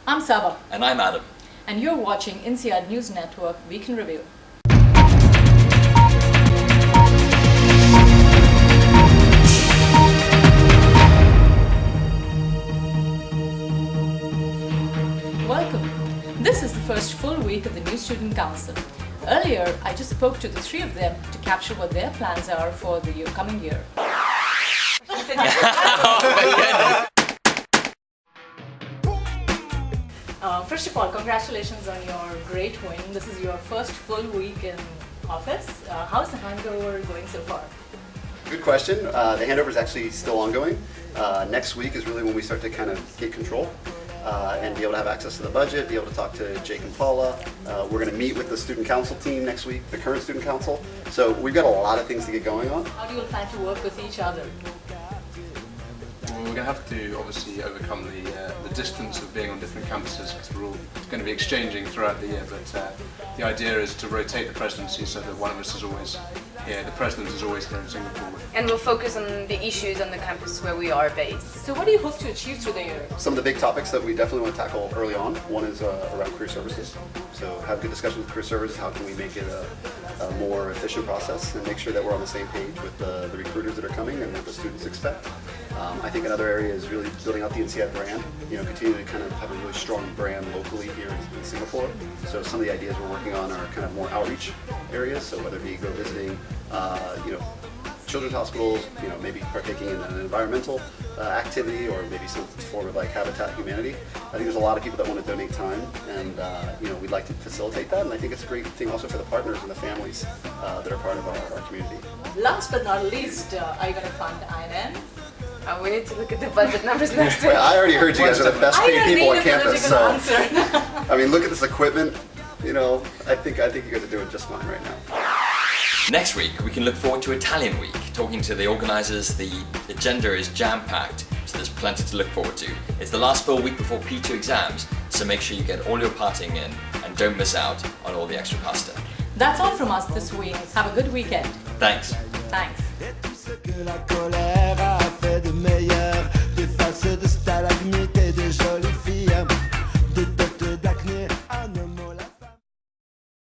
I'm Saba. And I'm Adam. And you're watching INSEAD News Network Week in Review. Welcome. This is the first full week of the new Student Council. Earlier, I just spoke to the three of them to capture what their plans are for the coming year. First of all, congratulations on your great win. This is your first full week in office. How's the handover going so far? Good question. The handover is actually still ongoing. Next week is really when we start to kind of get control and be able to have access to the budget, be able to talk to Jake and Paula. We're going to meet with the student council team next week, the current student council. So we've got a lot of things to get going on. How do you plan to work with each other? Well, we're going to have to obviously overcome the distance of being on different campuses because we're all going to be exchanging throughout the year, but the idea is to rotate the presidency so that one of us is always here. The president is always here in Singapore. And we'll focus on the issues on the campus where we are based. So what do you hope to achieve through the year? Some of the big topics that we definitely want to tackle early on. One is around career services. So have good discussions with career services. How can we make it a more efficient process and make sure that we're on the same page with the recruiters that are coming and what the students expect. I think another area is really building out the INSEAD brand. Continue to kind of have a really strong brand locally here in Singapore. So some of the ideas we're working on are kind of more outreach areas. So whether it be go visiting, children's hospitals, maybe partaking in an environmental activity or maybe some form of like Habitat Humanity. I think there's a lot of people that want to donate time, and we'd like to facilitate that. And I think it's a great thing also for the partners and the families that are part of our community. Last but not least, are you going to fund INN? We need to look at the budget numbers next week. Well, I already heard you guys are the best paid people on campus. So, Answer. look at this equipment. I think you guys are doing just fine right now. Next week, we can look forward to Italian Week. Talking to the organisers, the agenda is jam-packed, so there's plenty to look forward to. It's the last full week before P2 exams, so make sure you get all your partying in and don't miss out on all the extra pasta. That's all from us this week. Have a good weekend. Thanks. Thanks.